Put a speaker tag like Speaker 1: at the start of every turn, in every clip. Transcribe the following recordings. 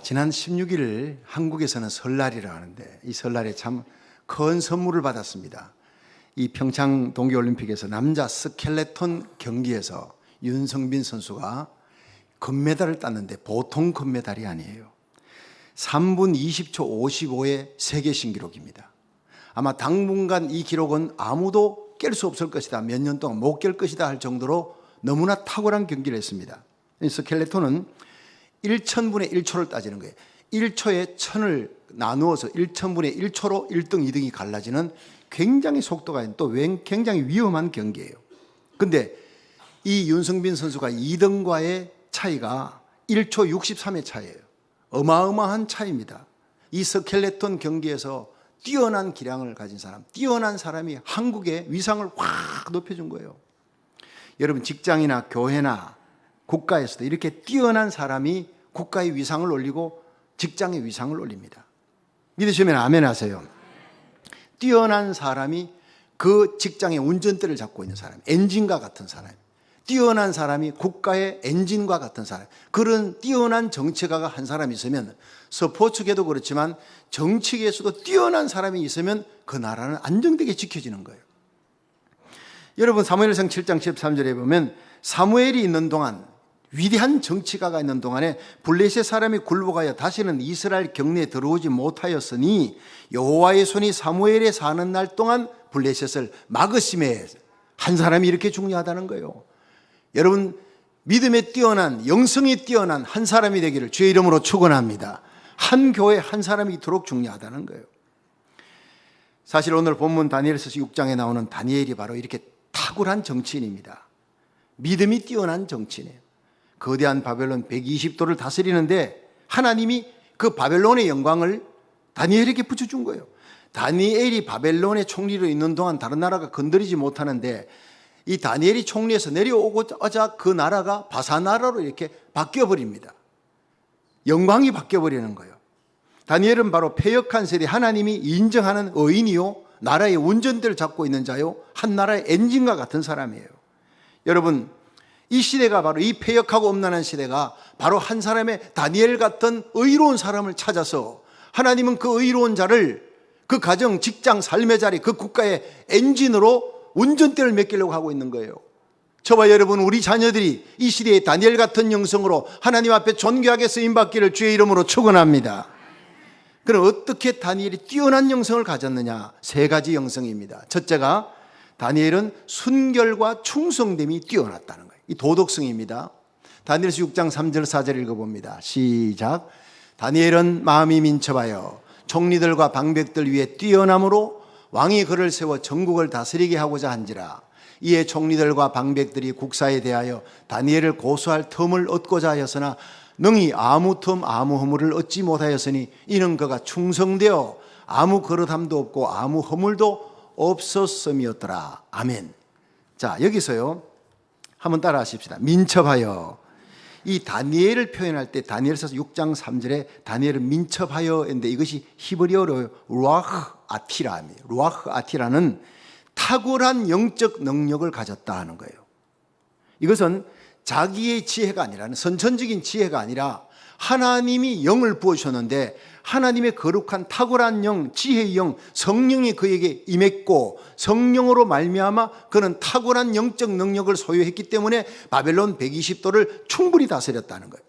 Speaker 1: 지난 16일 한국에서는 설날이라 하는데 이 설날에 참 큰 선물을 받았습니다. 이 평창 동계올림픽에서 남자 스켈레톤 경기에서 윤성빈 선수가 금메달을 땄는데 보통 금메달이 아니에요. 3분 20초 55의 세계 신기록입니다. 아마 당분간 이 기록은 아무도 깰 수 없을 것이다, 몇 년 동안 못 깰 것이다 할 정도로 너무나 탁월한 경기를 했습니다. 이 스켈레톤은 1천분의 1초를 따지는 거예요. 1초에 1000을 나누어서 1천분의 1초로 1등, 2등이 갈라지는 굉장히 속도가 있는, 또 굉장히 위험한 경기예요. 근데 이 윤성빈 선수가 2등과의 차이가 1초 63의 차이예요. 어마어마한 차이입니다. 이 스켈레톤 경기에서 뛰어난 기량을 가진 사람, 뛰어난 사람이 한국의 위상을 확 높여준 거예요. 여러분, 직장이나 교회나 국가에서도 이렇게 뛰어난 사람이 국가의 위상을 올리고 직장의 위상을 올립니다. 믿으시면 아멘 하세요. 뛰어난 사람이 그 직장의 운전대를 잡고 있는 사람, 엔진과 같은 사람, 뛰어난 사람이 국가의 엔진과 같은 사람, 그런 뛰어난 정치가가 한 사람이 있으면, 스포츠계도 그렇지만 정치계에서도 뛰어난 사람이 있으면 그 나라는 안정되게 지켜지는 거예요. 여러분, 사무엘상 7장 13절에 보면 사무엘이 있는 동안, 위대한 정치가가 있는 동안에 블레셋 사람이 굴복하여 다시는 이스라엘 경내에 들어오지 못하였으니 여호와의 손이 사무엘에 사는 날 동안 블레셋을 막으심에, 한 사람이 이렇게 중요하다는 거예요. 여러분, 믿음에 뛰어난, 영성이 뛰어난 한 사람이 되기를 주의 이름으로 축원합니다. 한 교회 한 사람이 이토록 중요하다는 거예요. 사실 오늘 본문 다니엘서 6장에 나오는 다니엘이 바로 이렇게 탁월한 정치인입니다. 믿음이 뛰어난 정치인이에요. 거대한 바벨론 120도를 다스리는데 하나님이 그 바벨론의 영광을 다니엘에게 붙여준 거예요. 다니엘이 바벨론의 총리로 있는 동안 다른 나라가 건드리지 못하는데, 이 다니엘이 총리에서 내려오고자 그 나라가 바사나라로 이렇게 바뀌어버립니다. 영광이 바뀌어버리는 거예요. 다니엘은 바로 패역한 세대, 하나님이 인정하는 의인이요, 나라의 운전대를 잡고 있는 자요, 한 나라의 엔진과 같은 사람이에요. 여러분, 이 시대가 바로, 이 패역하고 엄난한 시대가 바로 한 사람의 다니엘 같은 의로운 사람을 찾아서 하나님은 그 의로운 자를 그 가정, 직장, 삶의 자리, 그 국가의 엔진으로 운전대를 맡기려고 하고 있는 거예요. 저와 여러분, 우리 자녀들이 이 시대에 다니엘 같은 영성으로 하나님 앞에 존귀하게 쓰임받기를 주의 이름으로 축원합니다. 그럼 어떻게 다니엘이 뛰어난 영성을 가졌느냐? 세 가지 영성입니다. 첫째가, 다니엘은 순결과 충성됨이 뛰어났다는 거예요. 이 도덕성입니다. 다니엘서 6장 3절 4절 읽어봅니다. 시작. 다니엘은 마음이 민첩하여 총리들과 방백들 위에 뛰어남으로 왕이 그를 세워 전국을 다스리게 하고자 한지라. 이에 총리들과 방백들이 국사에 대하여 다니엘을 고소할 틈을 얻고자 하였으나 능히 아무 틈 아무 허물을 얻지 못하였으니 이는 그가 충성되어 아무 거릇함도 없고 아무 허물도 없었음이었더라. 아멘. 자, 여기서요, 한번 따라 하십시다. 민첩하여. 이 다니엘을 표현할 때 다니엘서 6장 3절에 다니엘은 민첩하여 했는데, 이것이 히브리어로 루아흐 아티라입니다. 루아흐 아티라는 탁월한 영적 능력을 가졌다 하는 거예요. 이것은 자기의 지혜가 아니라, 선천적인 지혜가 아니라 하나님이 영을 부어주셨는데 하나님의 거룩한 탁월한 영, 지혜의 영, 성령이 그에게 임했고 성령으로 말미암아 그는 탁월한 영적 능력을 소유했기 때문에 바벨론 120도를 충분히 다스렸다는 거예요.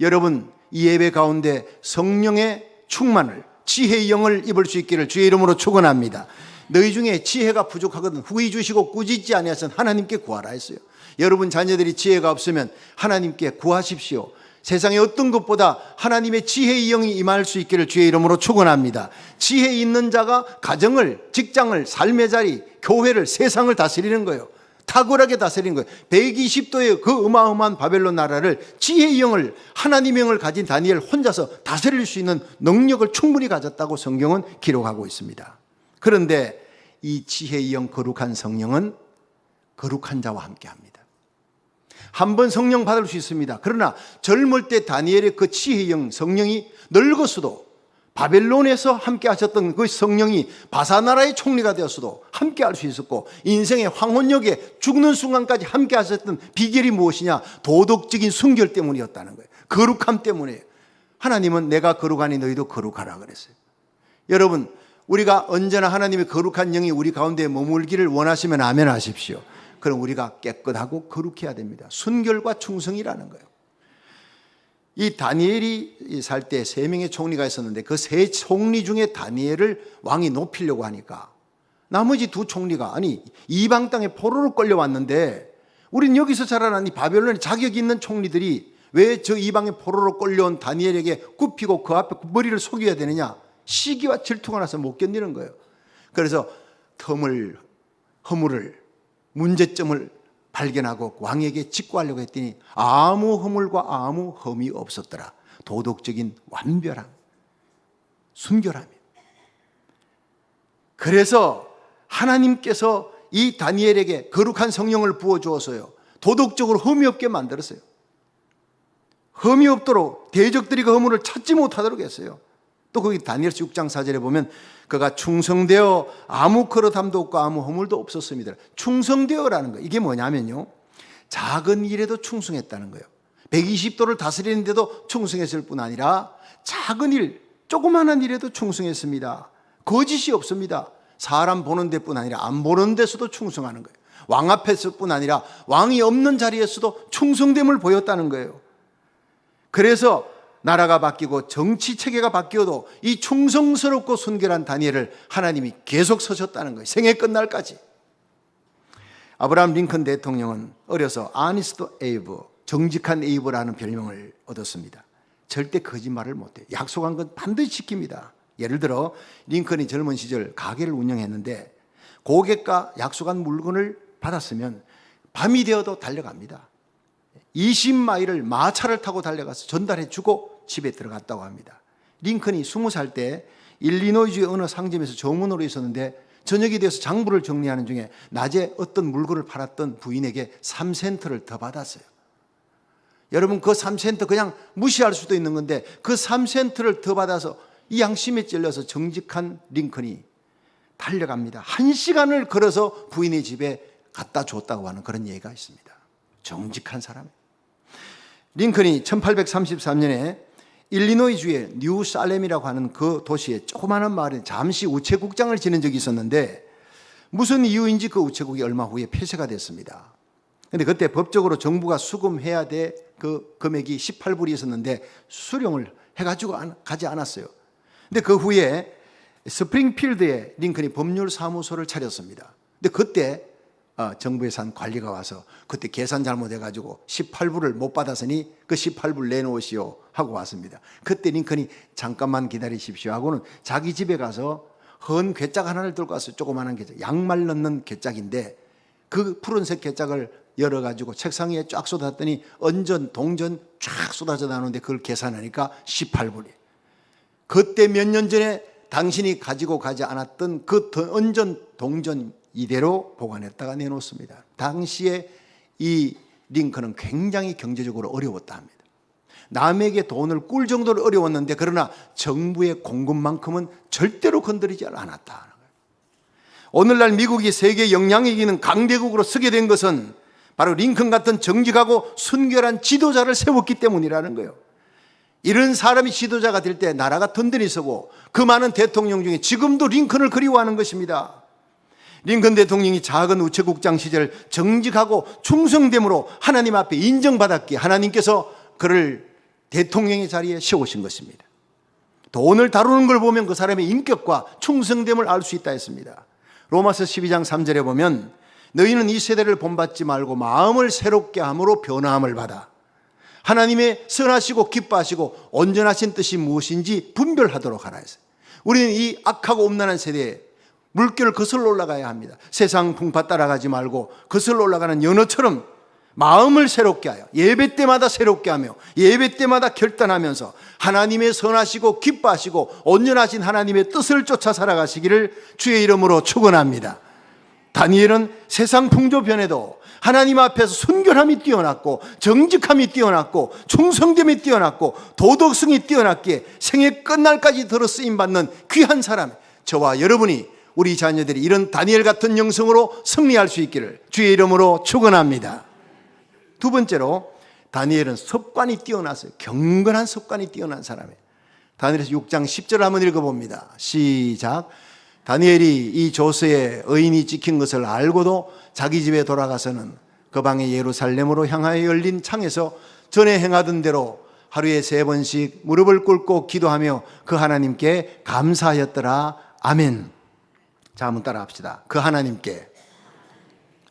Speaker 1: 여러분, 이 예배 가운데 성령의 충만을, 지혜의 영을 입을 수 있기를 주의 이름으로 축원합니다. 너희 중에 지혜가 부족하거든 후히 주시고 꾸짖지 아니하시는 하나님께 구하라 했어요. 여러분 자녀들이 지혜가 없으면 하나님께 구하십시오. 세상의 어떤 것보다 하나님의 지혜의 영이 임할 수 있기를 주의 이름으로 축원합니다. 지혜 있는 자가 가정을, 직장을, 삶의 자리, 교회를, 세상을 다스리는 거예요. 탁월하게 다스리는 거예요. 120도의 그 어마어마한 바벨론 나라를 지혜의 영을, 하나님의 영을 가진 다니엘 혼자서 다스릴 수 있는 능력을 충분히 가졌다고 성경은 기록하고 있습니다. 그런데 이 지혜의 영, 거룩한 성령은 거룩한 자와 함께합니다. 한번 성령 받을 수 있습니다. 그러나 젊을 때 다니엘의 그 지혜의 영, 성령이 늙었어도, 바벨론에서 함께 하셨던 그 성령이 바사나라의 총리가 되었어도 함께 할 수 있었고, 인생의 황혼역에 죽는 순간까지 함께 하셨던 비결이 무엇이냐? 도덕적인 순결 때문이었다는 거예요. 거룩함 때문에. 하나님은 내가 거룩하니 너희도 거룩하라 그랬어요. 여러분, 우리가 언제나 하나님의 거룩한 영이 우리 가운데 머물기를 원하시면 아멘 하십시오. 그럼 우리가 깨끗하고 거룩해야 됩니다. 순결과 충성이라는 거예요. 이 다니엘이 살 때 3명의 총리가 있었는데 그 3 총리 중에 다니엘을 왕이 높이려고 하니까 나머지 2 총리가 아니 이방 땅에 포로로 끌려왔는데 우린 여기서 자라난 이 바벨론에 자격 있는 총리들이 왜 저 이방에 포로로 끌려온 다니엘에게 굽히고 그 앞에 머리를 속여야 되느냐, 시기와 질투가 나서 못 견디는 거예요. 그래서 허물을 문제점을 발견하고 왕에게 직구하려고 했더니 아무 허물과 아무 흠이 없었더라. 도덕적인 완벽함, 순결함이에요. 그래서 하나님께서 이 다니엘에게 거룩한 성령을 부어주어서요 도덕적으로 흠이 없게 만들었어요. 흠이 없도록 대적들이 그 허물을 찾지 못하도록 했어요. 또 거기 다니엘서 6장 4절에 보면 그가 충성되어 아무 거릇함도 없고 아무 허물도 없었습니다. 충성되어라는 거, 이게 뭐냐면요, 작은 일에도 충성했다는 거예요. 120도를 다스리는데도 충성했을 뿐 아니라 작은 일, 조그마한 일에도 충성했습니다. 거짓이 없습니다. 사람 보는 데뿐 아니라 안 보는 데서도 충성하는 거예요. 왕 앞에서뿐 아니라 왕이 없는 자리에서도 충성됨을 보였다는 거예요. 그래서 나라가 바뀌고 정치 체계가 바뀌어도 이 충성스럽고 순결한 다니엘을 하나님이 계속 서셨다는 거예요. 생애 끝날까지. 아브라함 링컨 대통령은 어려서 아니스트 에이브, 정직한 에이브라는 별명을 얻었습니다. 절대 거짓말을 못해요. 약속한 건 반드시 지킵니다. 예를 들어 링컨이 젊은 시절 가게를 운영했는데 고객과 약속한 물건을 받았으면 밤이 되어도 달려갑니다. 20마일을 마차를 타고 달려가서 전달해 주고 집에 들어갔다고 합니다. 링컨이 20살 때 일리노이주의 어느 상점에서 정원으로 있었는데 저녁이 되어서 장부를 정리하는 중에 낮에 어떤 물건을 팔았던 부인에게 3센트를 더 받았어요. 여러분, 그 3센트 그냥 무시할 수도 있는 건데 그 3센트를 더 받아서 이 양심에 찔려서 정직한 링컨이 달려갑니다. 1시간을 걸어서 부인의 집에 갖다 줬다고 하는 그런 얘기가 있습니다. 정직한 사람. 링컨이 1833년에 일리노이주의 뉴살렘이라고 하는 그 도시에 조그마한 마을에 잠시 우체국장을 지낸 적이 있었는데 무슨 이유인지 그 우체국이 얼마 후에 폐쇄가 됐습니다. 그런데 그때 법적으로 정부가 수금해야 될 그 금액이 18불이 있었는데 수령을 해가지고 가지 않았어요. 근데 그 후에 스프링필드에 링컨이 법률사무소를 차렸습니다. 근데 그때 정부에서 한 관리가 와서 그때 계산 잘못해가지고 18불을 못 받았으니 그 18불 내놓으시오 하고 왔습니다. 그때 링컨이 잠깐만 기다리십시오 하고는 자기 집에 가서 헌 괴짝 하나를 들고 왔어요. 조그마한 괴짝, 양말 넣는 괴짝인데 그 푸른색 괴짝을 열어가지고 책상 위에 쫙 쏟았더니 언전, 동전 쫙 쏟아져 나오는데 그걸 계산하니까 18불이. 그때 몇 년 전에 당신이 가지고 가지 않았던 그 언전, 동전 이대로 보관했다가 내놓습니다. 당시에 이 링컨은 굉장히 경제적으로 어려웠다 합니다. 남에게 돈을 꿀 정도로 어려웠는데 그러나 정부의 공급만큼은 절대로 건드리지 않았다. 오늘날 미국이 세계 영향력 있는 강대국으로 서게 된 것은 바로 링컨 같은 정직하고 순결한 지도자를 세웠기 때문이라는 거예요. 이런 사람이 지도자가 될 때 나라가 든든히 서고 그 많은 대통령 중에 지금도 링컨을 그리워하는 것입니다. 링컨 대통령이 작은 우체국장 시절 정직하고 충성됨으로 하나님 앞에 인정받았기에 하나님께서 그를 대통령의 자리에 세우신 것입니다. 돈을 다루는 걸 보면 그 사람의 인격과 충성됨을 알 수 있다 했습니다. 로마서 12장 3절에 보면 너희는 이 세대를 본받지 말고 마음을 새롭게 함으로 변화함을 받아 하나님의 선하시고 기뻐하시고 온전하신 뜻이 무엇인지 분별하도록 하라 했어요. 우리는 이 악하고 음란한 세대에 물결을 거슬러 올라가야 합니다. 세상 풍파 따라가지 말고 거슬러 올라가는 연어처럼 마음을 새롭게 하여 예배 때마다 새롭게 하며 예배 때마다 결단하면서 하나님의 선하시고 기뻐하시고 온전하신 하나님의 뜻을 쫓아 살아가시기를 주의 이름으로 축원합니다. 다니엘은 세상 풍조변에도 하나님 앞에서 순결함이 뛰어났고 정직함이 뛰어났고 충성됨이 뛰어났고 도덕성이 뛰어났기에 생애 끝날까지 들어 쓰임받는 귀한 사람, 저와 여러분이 우리 자녀들이 이런 다니엘 같은 영성으로 승리할 수 있기를 주의 이름으로 축원합니다. 두 번째로 다니엘은 습관이 뛰어났어요. 경건한 습관이 뛰어난 사람이에요. 다니엘서 6장 10절 한번 읽어봅니다. 시작. 다니엘이 이 조서에 의인이 찍힌 것을 알고도 자기 집에 돌아가서는 그 방에 예루살렘으로 향하여 열린 창에서 전에 행하던 대로 하루에 3번씩 무릎을 꿇고 기도하며 그 하나님께 감사하였더라. 아멘. 자, 한번 따라 합시다. 그 하나님께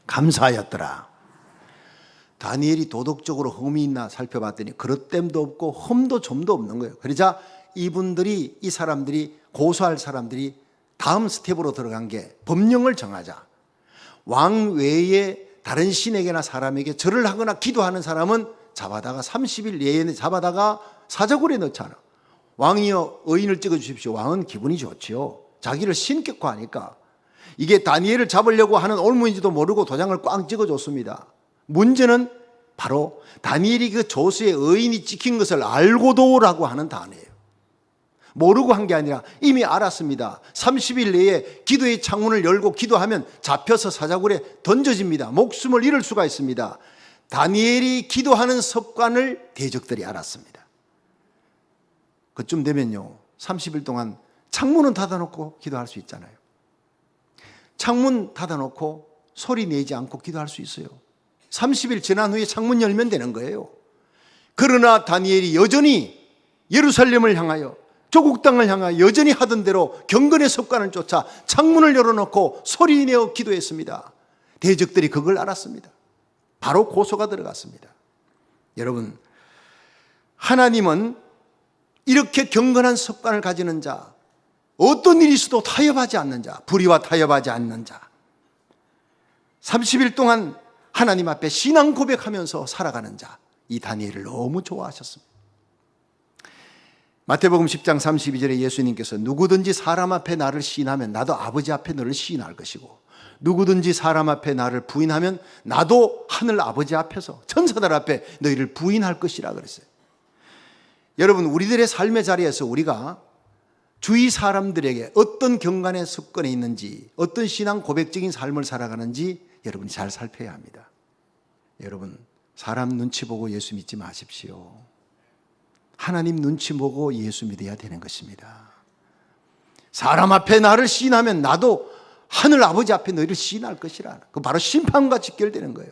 Speaker 1: 감사하였더라. 다니엘이 도덕적으로 흠이 있나 살펴봤더니 그릇됨도 없고 흠도 좀도 없는 거예요. 그러자 이 사람들이 고소할 사람들이 다음 스텝으로 들어간 게 법령을 정하자. 왕 외에 다른 신에게나 사람에게 절을 하거나 기도하는 사람은 잡아다가 30일 내에 잡아다가 사자굴에 넣잖아. 왕이여 의인을 찍어주십시오. 왕은 기분이 좋지요. 자기를 신격화하니까. 이게 다니엘을 잡으려고 하는 올무인지도 모르고 도장을 꽝 찍어줬습니다. 문제는 바로 다니엘이 그 조서에 의인이 찍힌 것을 알고도라고 하는 단어예요. 모르고 한 게 아니라 이미 알았습니다. 30일 내에 기도의 창문을 열고 기도하면 잡혀서 사자굴에 던져집니다. 목숨을 잃을 수가 있습니다. 다니엘이 기도하는 습관을 대적들이 알았습니다. 그쯤 되면요, 30일 동안 창문은 닫아놓고 기도할 수 있잖아요. 창문 닫아놓고 소리 내지 않고 기도할 수 있어요. 30일 지난 후에 창문 열면 되는 거예요. 그러나 다니엘이 여전히 예루살렘을 향하여 조국 땅을 향하여 여전히 하던 대로 경건의 습관을 쫓아 창문을 열어놓고 소리내어 기도했습니다. 대적들이 그걸 알았습니다. 바로 고소가 들어갔습니다. 여러분, 하나님은 이렇게 경건한 습관을 가지는 자, 어떤 일이 있어도 타협하지 않는 자, 불의와 타협하지 않는 자, 30일 동안 하나님 앞에 신앙 고백하면서 살아가는 자, 이 다니엘을 너무 좋아하셨습니다. 마태복음 10장 32절에 예수님께서 누구든지 사람 앞에 나를 시인하면 나도 아버지 앞에 너를 시인할 것이고 누구든지 사람 앞에 나를 부인하면 나도 하늘 아버지 앞에서 천사들 앞에 너희를 부인할 것이라 그랬어요. 여러분, 우리들의 삶의 자리에서 우리가 주위 사람들에게 어떤 경간의 습관이 있는지, 어떤 신앙 고백적인 삶을 살아가는지 여러분이 잘 살펴야 합니다. 여러분, 사람 눈치 보고 예수 믿지 마십시오. 하나님 눈치 보고 예수 믿어야 되는 것입니다. 사람 앞에 나를 시인하면 나도 하늘 아버지 앞에 너희를 시인할 것이라. 그 바로 심판과 직결되는 거예요.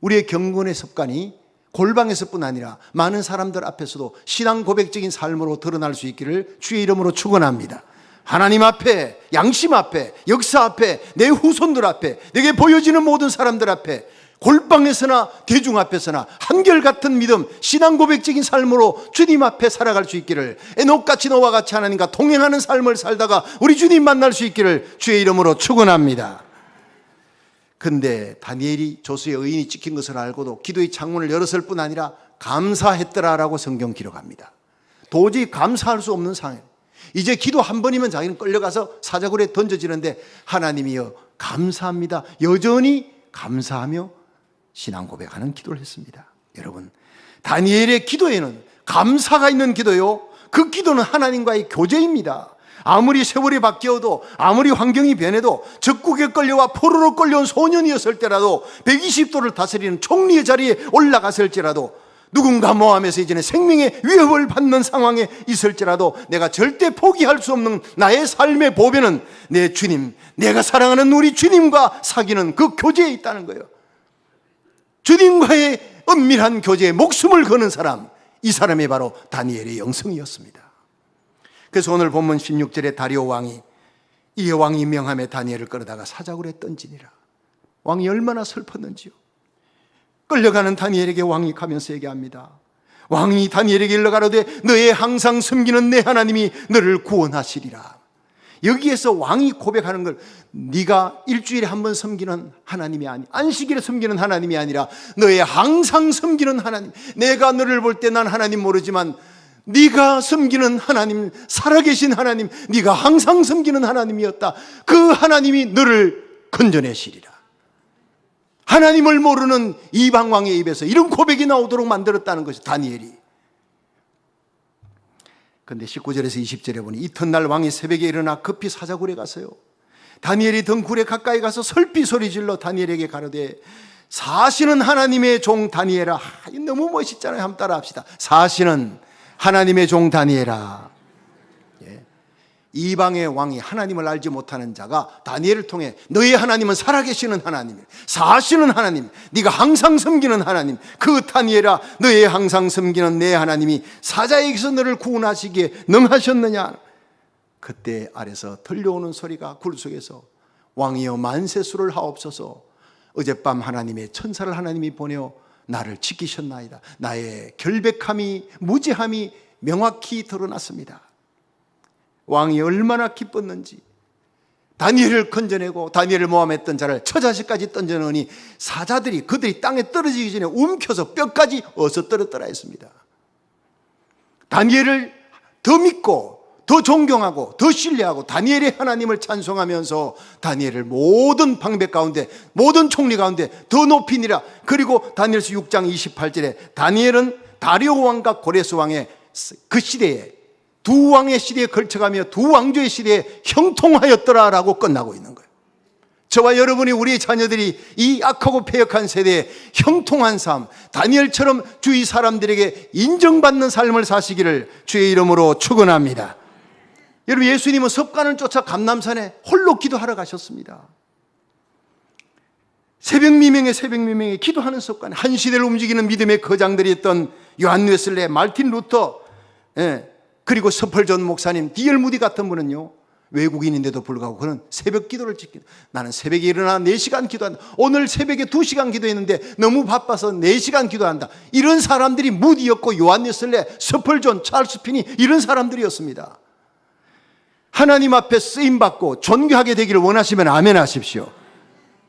Speaker 1: 우리의 경건의 습관이 골방에서뿐 아니라 많은 사람들 앞에서도 신앙 고백적인 삶으로 드러날 수 있기를 주의 이름으로 축원합니다. 하나님 앞에, 양심 앞에, 역사 앞에, 내 후손들 앞에, 내게 보여지는 모든 사람들 앞에, 골방에서나 대중 앞에서나 한결같은 믿음, 신앙 고백적인 삶으로 주님 앞에 살아갈 수 있기를, 에녹같이 너와 같이 하나님과 동행하는 삶을 살다가 우리 주님 만날 수 있기를 주의 이름으로 축원합니다. 근데 다니엘이 조서에 의인이 찍힌 것을 알고도 기도의 창문을 열었을 뿐 아니라 감사했더라라고 성경 기록합니다. 도저히 감사할 수 없는 상황. 이제 기도 한 번이면 자기는 끌려가서 사자굴에 던져지는데 하나님이여 감사합니다. 여전히 감사하며 신앙 고백하는 기도를 했습니다. 여러분, 다니엘의 기도에는 감사가 있는 기도요, 그 기도는 하나님과의 교제입니다. 아무리 세월이 바뀌어도, 아무리 환경이 변해도, 적국에 끌려와 포로로 끌려온 소년이었을 때라도, 120도를 다스리는 총리의 자리에 올라갔을지라도, 누군가 모함해서 이제는 생명의 위협을 받는 상황에 있을지라도 내가 절대 포기할 수 없는 나의 삶의 보배는 내 주님, 내가 사랑하는 우리 주님과 사귀는 그 교제에 있다는 거예요. 주님과의 은밀한 교제에 목숨을 거는 사람, 이 사람이 바로 다니엘의 영성이었습니다. 그래서 오늘 본문 16절에 다리오 왕이, 이 왕이 명함에 다니엘을 끌어다가 사자굴에 던지니라. 왕이 얼마나 슬펐는지요. 끌려가는 다니엘에게 왕이 가면서 얘기합니다. 왕이 다니엘에게 일러가로되 너의 항상 섬기는 내 하나님이 너를 구원하시리라. 여기에서 왕이 고백하는 걸, 네가 일주일에 한 번 섬기는 하나님이 아니, 안식일에 섬기는 하나님이 아니라 너의 항상 섬기는 하나님, 내가 너를 볼 때 난 하나님 모르지만 네가 섬기는 하나님, 살아계신 하나님, 네가 항상 섬기는 하나님이었다. 그 하나님이 너를 건져내시리라. 하나님을 모르는 이방 왕의 입에서 이런 고백이 나오도록 만들었다는 것이 다니엘이. 그런데 19절에서 20절에 보니 이튿날 왕이 새벽에 일어나 급히 사자굴에 갔어요. 다니엘이 덩굴에 가까이 가서 설피 소리질러 다니엘에게 가로되 사시는 하나님의 종 다니엘아. 너무 멋있잖아요. 한번 따라 합시다. 사시는 하나님의 종 다니엘아. 이방의 왕이 하나님을 알지 못하는 자가 다니엘을 통해 너희 하나님은 살아계시는 하나님, 사시는 하나님, 네가 항상 섬기는 하나님, 그 다니엘아 너희 항상 섬기는 내 하나님이 사자에게서 너를 구원하시기에 능하셨느냐. 그때 아래서 들려오는 소리가 굴 속에서 왕이여 만세수를 하옵소서. 어젯밤 하나님의 천사를 하나님이 보내어 나를 지키셨나이다. 나의 결백함이 무지함이 명확히 드러났습니다. 왕이 얼마나 기뻤는지 다니엘을 건져내고 다니엘을 모함했던 자를 처자식까지 던져넣으니 사자들이 그들이 땅에 떨어지기 전에 움켜서 뼈까지 어서 떨어뜨라 했습니다. 다니엘을 더 믿고 더 존경하고 더 신뢰하고 다니엘의 하나님을 찬송하면서 다니엘을 모든 방백 가운데 모든 총리 가운데 더 높이니라. 그리고 다니엘서 6장 28절에 다니엘은 다리오 왕과 고레스 왕의 그 시대에 두 왕의 시대에 걸쳐가며 두 왕조의 시대에 형통하였더라라고 끝나고 있는 거예요. 저와 여러분이 우리의 자녀들이 이 악하고 패역한 세대에 형통한 삶, 다니엘처럼 주위 사람들에게 인정받는 삶을 사시기를 주의 이름으로 축원합니다. 여러분, 예수님은 섭관을 쫓아 감람산에 홀로 기도하러 가셨습니다. 새벽 미명에 기도하는 습관, 한 시대를 움직이는 믿음의 거장들이 있던 요한 웨슬레, 말틴 루터, 그리고 스펄전 목사님, 디엘 무디 같은 분은요, 외국인인데도 불구하고 그는 새벽 기도를 지키다. 나는 새벽에 일어나 4시간 기도한다. 오늘 새벽에 2시간 기도했는데 너무 바빠서 4시간 기도한다. 이런 사람들이 무디였고 요한 웨슬레, 스펄전, 찰스 피니 이런 사람들이었습니다. 하나님 앞에 쓰임받고 존귀하게 되기를 원하시면 아멘 하십시오.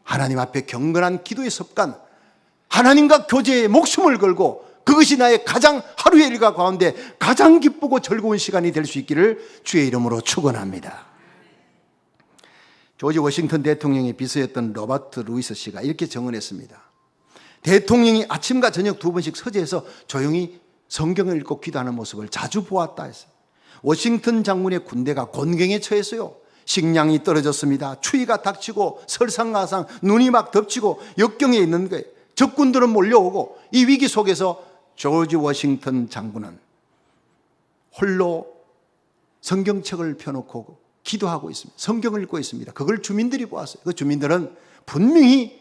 Speaker 1: 하나님 앞에 경건한 기도의 습관, 하나님과 교제에 목숨을 걸고 그것이 나의 가장 하루의 일과 가운데 가장 기쁘고 즐거운 시간이 될 수 있기를 주의 이름으로 축원합니다. 조지 워싱턴 대통령의 비서였던 로버트 루이스 씨가 이렇게 정언했습니다. 대통령이 아침과 저녁 2번씩 서재에서 조용히 성경을 읽고 기도하는 모습을 자주 보았다 했어요. 워싱턴 장군의 군대가 곤경에 처했어요. 식량이 떨어졌습니다. 추위가 닥치고 설상가상 눈이 막 덮치고 역경에 있는 거예요. 적군들은 몰려오고 이 위기 속에서 조지 워싱턴 장군은 홀로 성경책을 펴놓고 기도하고 있습니다. 성경을 읽고 있습니다. 그걸 주민들이 보았어요. 그 주민들은 분명히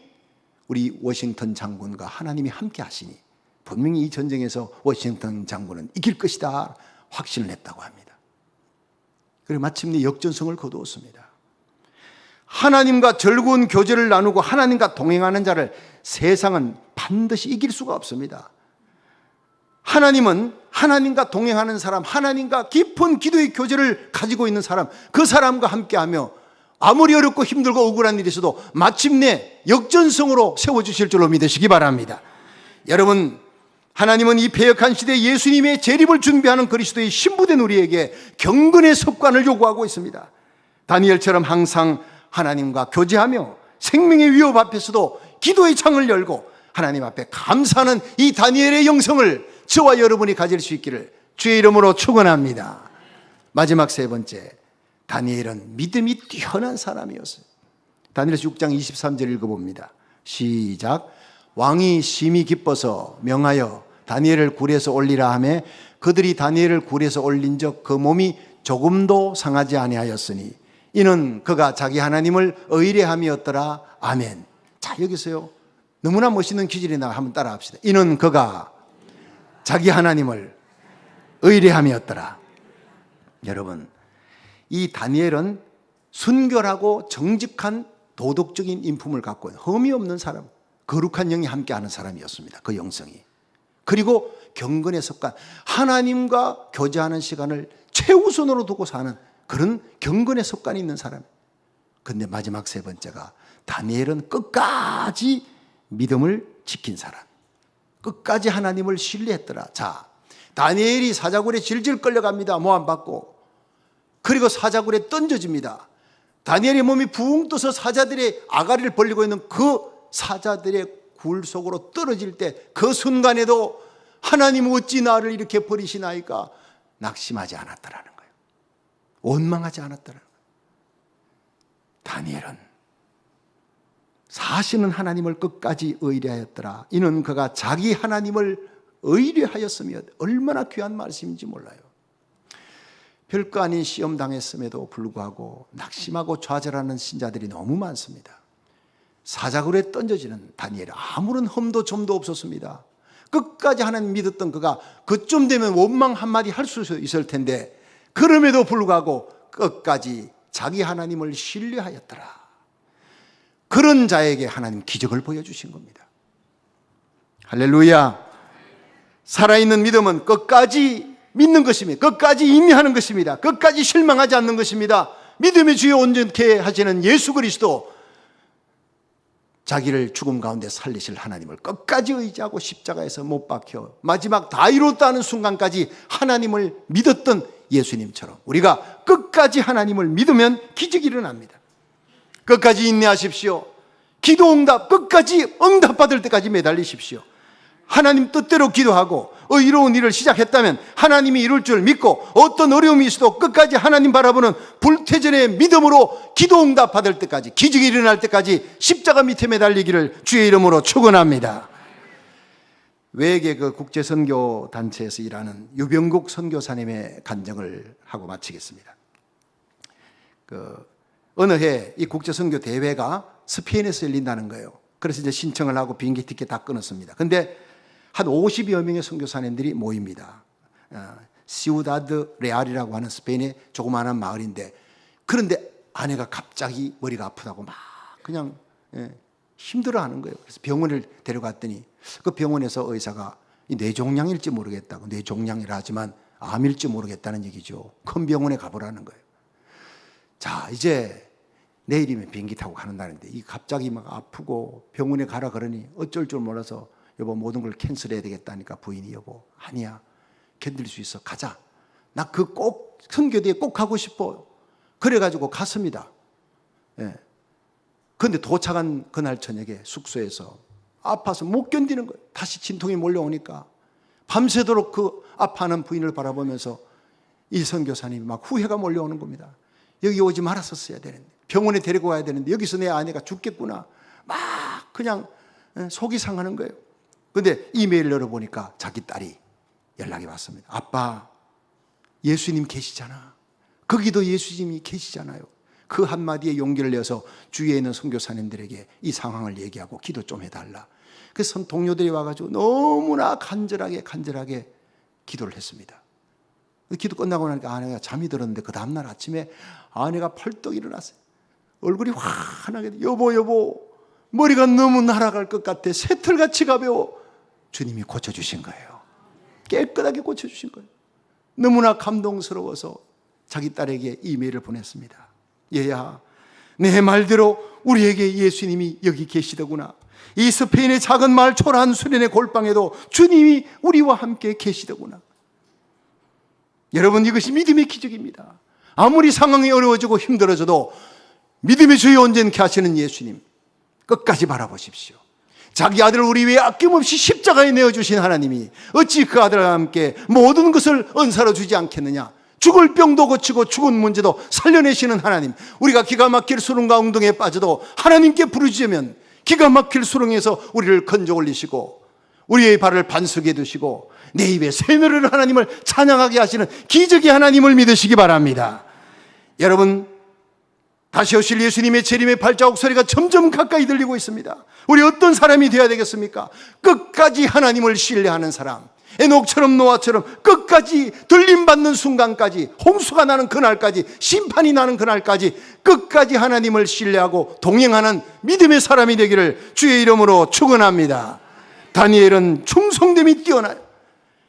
Speaker 1: 우리 워싱턴 장군과 하나님이 함께 하시니 분명히 이 전쟁에서 워싱턴 장군은 이길 것이다 확신을 했다고 합니다. 그리고 마침내 역전성을 거두었습니다. 하나님과 즐거운 교제를 나누고 하나님과 동행하는 자를 세상은 반드시 이길 수가 없습니다. 하나님은 하나님과 동행하는 사람, 하나님과 깊은 기도의 교제를 가지고 있는 사람, 그 사람과 함께하며 아무리 어렵고 힘들고 억울한 일이 있어도 마침내 역전성으로 세워주실 줄로 믿으시기 바랍니다. 여러분, 하나님은 이 패역한 시대에 예수님의 재림을 준비하는 그리스도의 신부된 우리에게 경건의 습관을 요구하고 있습니다. 다니엘처럼 항상 하나님과 교제하며 생명의 위협 앞에서도 기도의 창을 열고 하나님 앞에 감사하는 이 다니엘의 영성을 저와 여러분이 가질 수 있기를 주의 이름으로 축원합니다. 마지막 세 번째, 다니엘은 믿음이 뛰어난 사람이었어요. 다니엘서 6장 23절 읽어봅니다. 시작. 왕이 심히 기뻐서 명하여 다니엘을 굴에서 올리라 하며 그들이 다니엘을 굴에서 올린 적 그 몸이 조금도 상하지 아니하였으니 이는 그가 자기 하나님을 의뢰함이었더라. 아멘. 자, 여기서요 너무나 멋있는 기질이 나와 한번 따라 합시다. 이는 그가 자기 하나님을 의뢰함이었더라. 여러분, 이 다니엘은 순결하고 정직한 도덕적인 인품을 갖고 있는 흠이 없는 사람, 거룩한 영이 함께하는 사람이었습니다. 그 영성이. 그리고 경건의 습관, 하나님과 교제하는 시간을 최우선으로 두고 사는 그런 경건의 습관이 있는 사람. 그런데 마지막 세 번째가 다니엘은 끝까지 믿음을 지킨 사람, 끝까지 하나님을 신뢰했더라. 자, 다니엘이 사자굴에 질질 끌려갑니다. 모함받고. 그리고 사자굴에 던져집니다. 다니엘의 몸이 붕 떠서 사자들의 아가리를 벌리고 있는 그 사자들의 굴 속으로 떨어질 때 그 순간에도 하나님 어찌 나를 이렇게 버리시나이까 낙심하지 않았다라는 거예요. 원망하지 않았다라는 거예요. 다니엘은 사시는 하나님을 끝까지 의뢰하였더라. 이는 그가 자기 하나님을 의뢰하였으며 얼마나 귀한 말씀인지 몰라요. 별거 아닌 시험 당했음에도 불구하고 낙심하고 좌절하는 신자들이 너무 많습니다. 사자굴에 던져지는 다니엘, 아무런 흠도 점도 없었습니다. 끝까지 하나님 믿었던 그가 그쯤 되면 원망 한마디 할 수 있을 텐데 그럼에도 불구하고 끝까지 자기 하나님을 신뢰하였더라. 그런 자에게 하나님 기적을 보여주신 겁니다. 할렐루야. 살아있는 믿음은 끝까지 믿는 것입니다. 끝까지 인내하는 것입니다. 끝까지 실망하지 않는 것입니다. 믿음의 주여 온전케 하시는 예수 그리스도, 자기를 죽음 가운데 살리실 하나님을 끝까지 의지하고 십자가에서 못 박혀 마지막 다 이뤘다 하는 순간까지 하나님을 믿었던 예수님처럼 우리가 끝까지 하나님을 믿으면 기적이 일어납니다. 끝까지 인내하십시오. 기도 응답, 끝까지 응답받을 때까지 매달리십시오. 하나님 뜻대로 기도하고 의로운 일을 시작했다면 하나님이 이룰 줄 믿고, 어떤 어려움이 있어도 끝까지 하나님 바라보는 불태전의 믿음으로 기도 응답 받을 때까지, 기적이 일어날 때까지 십자가 밑에 매달리기를 주의 이름으로 축원합니다. 외계 그 국제선교 단체에서 일하는 유병국 선교사님의 간증을 하고 마치겠습니다. 어느 해 이 국제선교 대회가 스페인에서 열린다는 거예요. 그래서 이제 신청을 하고 비행기 티켓 다 끊었습니다. 근데 한 50여 명의 선교사님들이 모입니다. 시우다드 레알이라고 하는 스페인의 조그마한 마을인데, 그런데 아내가 갑자기 머리가 아프다고 막 그냥 힘들어하는 거예요. 그래서 병원을 데려갔더니 그 병원에서 의사가 뇌종양일지 모르겠다고, 뇌종양이라 하지만 암일지 모르겠다는 얘기죠. 큰 병원에 가보라는 거예요. 자, 이제 내일이면 비행기 타고 가는 날인데 이 갑자기 막 아프고 병원에 가라 그러니 어쩔 줄 몰라서, 여보 모든 걸 캔슬해야 되겠다니까 부인이, 여보 아니야, 견딜 수 있어, 가자. 나 그 꼭 선교대에 꼭 가고 싶어. 그래가지고 갔습니다. 그런데 도착한 그날 저녁에 숙소에서 아파서 못 견디는 거예요. 다시 진통이 몰려오니까 밤새도록 그 아파하는 부인을 바라보면서 이 선교사님이 막 후회가 몰려오는 겁니다. 여기 오지 말았었어야 되는데, 병원에 데리고 가야 되는데 여기서 내 아내가 죽겠구나, 막 그냥 속이 상하는 거예요. 그런데 이메일을 열어보니까 자기 딸이 연락이 왔습니다. 아빠, 예수님 계시잖아. 거기도 예수님이 계시잖아요. 그 한마디에 용기를 내서 주위에 있는 선교사님들에게 이 상황을 얘기하고 기도 좀 해달라. 그래서 동료들이 와가지고 너무나 간절하게 기도를 했습니다. 기도 끝나고 나니까 아내가 잠이 들었는데 그 다음날 아침에 아내가 펄떡 일어났어요. 얼굴이 환하게, 여보 머리가 너무 날아갈 것 같아, 새털같이 가벼워. 주님이 고쳐주신 거예요. 깨끗하게 고쳐주신 거예요. 너무나 감동스러워서 자기 딸에게 이메일을 보냈습니다. 얘야, 내 말대로 우리에게 예수님이 여기 계시더구나. 이 스페인의 작은 마을 초라한 수련의 골방에도 주님이 우리와 함께 계시더구나. 여러분, 이것이 믿음의 기적입니다. 아무리 상황이 어려워지고 힘들어져도 믿음의 주여 온전케 하시는 예수님 끝까지 바라보십시오. 자기 아들을 우리 위해 아낌없이 십자가에 내어주신 하나님이 어찌 그 아들과 함께 모든 것을 은사로 주지 않겠느냐. 죽을 병도 고치고 죽은 문제도 살려내시는 하나님, 우리가 기가 막힐 수렁과 웅덩이에 빠져도 하나님께 부르짖으면 기가 막힐 수렁에서 우리를 건져 올리시고 우리의 발을 반석에 두시고 내 입에 새노래를 하나님을 찬양하게 하시는 기적의 하나님을 믿으시기 바랍니다. 여러분, 다시 오실 예수님의 재림의 발자국 소리가 점점 가까이 들리고 있습니다. 우리 어떤 사람이 되어야 되겠습니까? 끝까지 하나님을 신뢰하는 사람, 에녹처럼 노아처럼 끝까지 들림받는 순간까지, 홍수가 나는 그날까지, 심판이 나는 그날까지 끝까지 하나님을 신뢰하고 동행하는 믿음의 사람이 되기를 주의 이름으로 축원합니다. 다니엘은 충성됨이 뛰어나요.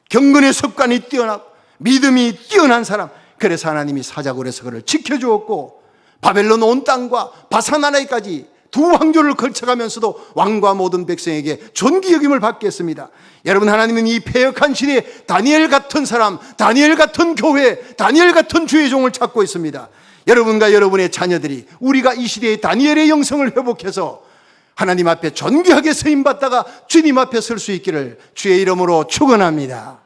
Speaker 1: 경건의 습관이 뛰어나고 믿음이 뛰어난 사람, 그래서 하나님이 사자굴에서 그를 지켜주었고 바벨론 온 땅과 바사나라에까지 두 왕조를 걸쳐가면서도 왕과 모든 백성에게 존귀 여김을 받게 했습니다. 여러분, 하나님은 이 패역한 시대에 다니엘 같은 사람, 다니엘 같은 교회, 다니엘 같은 주의 종을 찾고 있습니다. 여러분과 여러분의 자녀들이 우리가 이 시대의 다니엘의 영성을 회복해서 하나님 앞에 존귀하게 쓰임받다가 주님 앞에 설 수 있기를 주의 이름으로 축원합니다.